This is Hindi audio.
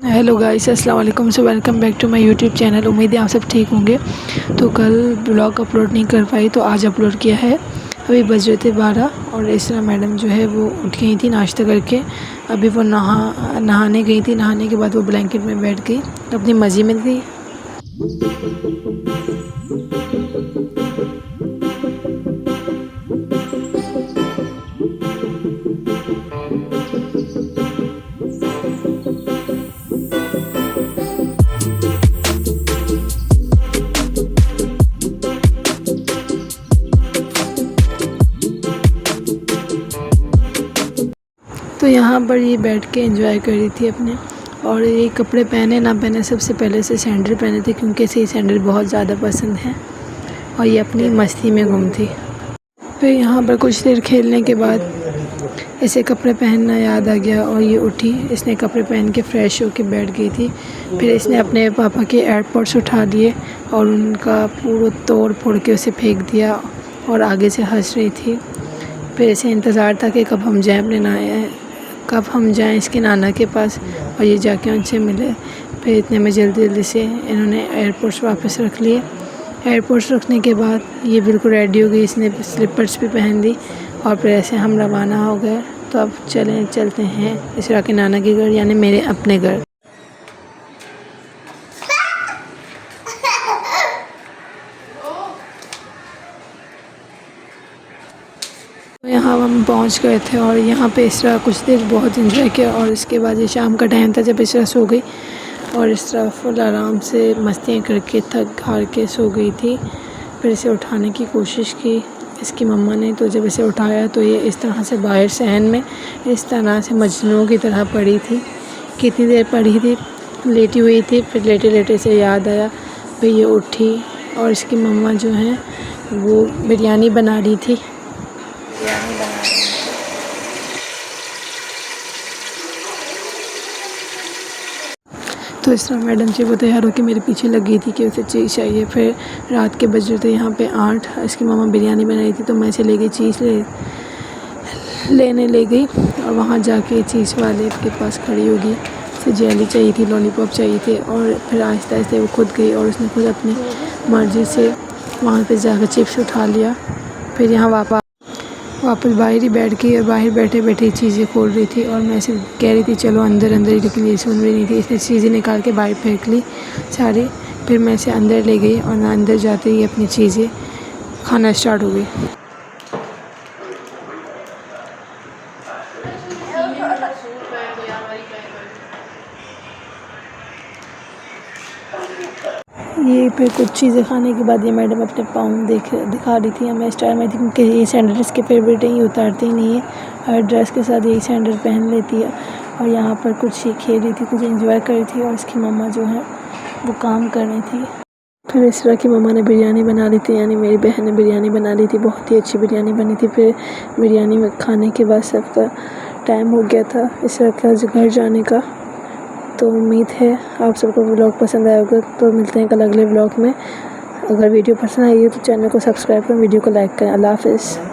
हेलो गाइस, अस्सलाम वालेकुम। So welcome back to my YouTube channel. उम्मीद है आप सब ठीक होंगे। तो कल ब्लॉग अपलोड नहीं कर पाई तो आज अपलोड किया है। अभी बज रहे थे 12 और इसरा मैडम जो है वो उठ गई थी नाश्ता करके। अभी वो नहाने गई थी। नहाने के बाद वो ब्लैंकेट में बैठ गई, अपनी मज़े में थी। तो यहाँ पर ये बैठ के एंजॉय कर रही थी अपने। और ये कपड़े पहने ना पहने, सबसे पहले से सैंडल पहने थे क्योंकि इसे सैंडल बहुत ज़्यादा पसंद है और ये अपनी मस्ती में गुम थी। फिर यहाँ पर कुछ देर खेलने के बाद इसे कपड़े पहनना याद आ गया और ये उठी। इसने कपड़े पहन के फ़्रेश होके बैठ गई थी। फिर इसने अपने पापा के एयरपॉड्स उठा लिए और उनका पूरा तोड़ फोड़ के उसे फेंक दिया और आगे से हंस रही थी। फिर इसे इंतज़ार था कि कब हम जाएं इसके नाना के पास और ये जाके उनसे मिले। फिर इतने में जल्दी जल्दी से इन्होंने एयरपोर्ट्स वापस रख लिए। एयरपोर्ट्स रखने के बाद ये बिल्कुल रेडी हो गई। इसने स्लीपर्स भी पहन ली और फिर ऐसे हम रवाना हो गए। तो अब चलते हैं इसरा के नाना के घर, यानी मेरे अपने घर। तो यहाँ हम पहुँच गए थे और यहाँ पे इसरा कुछ देर बहुत इंजॉय किया और इसके बाद ये शाम का टाइम था जब इसरा सो गई और इसरा फुल आराम से मस्तियाँ करके थक हार के सो गई थी। फिर इसे उठाने की कोशिश की इसकी मम्मा ने, तो जब इसे उठाया तो ये इस तरह से बाहर सहन में इस तरह से मजनू की तरह पड़ी थी। कितनी देर पड़ी थी, लेटी हुई थी। फिर लेटे लेटे से याद आया, फिर ये उठी और इसकी मम्मा जो है वो बिरयानी बना रही थी। तो इस तरह मैडम जी वो तैयार होकर मेरे पीछे लगी थी कि उसे चीज़ चाहिए। फिर रात के बज रहे थे यहाँ पे 8। इसकी मम्मा बिरयानी बनाई थी तो मैं इसे ले गई चीज़ लेने ले गई और वहाँ जाके चीज़ वाले के पास खड़ी होगी। उसे जेली चाहिए थी, लॉलीपॉप चाहिए थे और फिर आहिस्ता आहिस्ता वो खुद गई और उसने खुद अपनी मर्ज़ी से वहाँ पे जाकर चिप्स उठा लिया। फिर यहाँ वापस बाहर ही बैठ गई और बाहर बैठे बैठे चीज़ें खोल रही थी और मैं ऐसे कह रही थी चलो अंदर अंदर ही, लेकिन ये सुन रही नहीं थी। इसने चीज़ें निकाल के बाहर फेंक ली सारी। फिर मैं इसे अंदर ले गई और मैं अंदर जाते ही अपनी चीज़ें खाना स्टार्ट हो गई। ये फिर कुछ चीज़ें खाने के बाद ये मैडम अपने पाँव दिखा रही थी। मैं स्टाइल में थी क्योंकि ये सैंडल इसके फेवरेट है, ये उतारती ही नहीं है। हर ड्रेस के साथ यही सैंडल पहन लेती है। और यहाँ पर कुछ ही खेल रही थी, कुछ एंजॉय कर रही थी और इसकी मम्मा जो है वो काम कर रही थी। फिर इस तरह की मम्मा ने बिरयानी बना ली थी, यानी मेरी बहन ने बिरयानी बना ली थी। बहुत ही अच्छी बिरयानी बनी थी। फिर बिरयानी में खाने के बाद सबका टाइम हो गया था इस तरह का घर जाने का। तो उम्मीद है आप सबको व्लॉग पसंद आया होगा। तो मिलते हैं कल अगले व्लॉग में। अगर वीडियो पसंद आई है तो चैनल को सब्सक्राइब करें, वीडियो को लाइक करें। अल्लाह हाफ़िज़।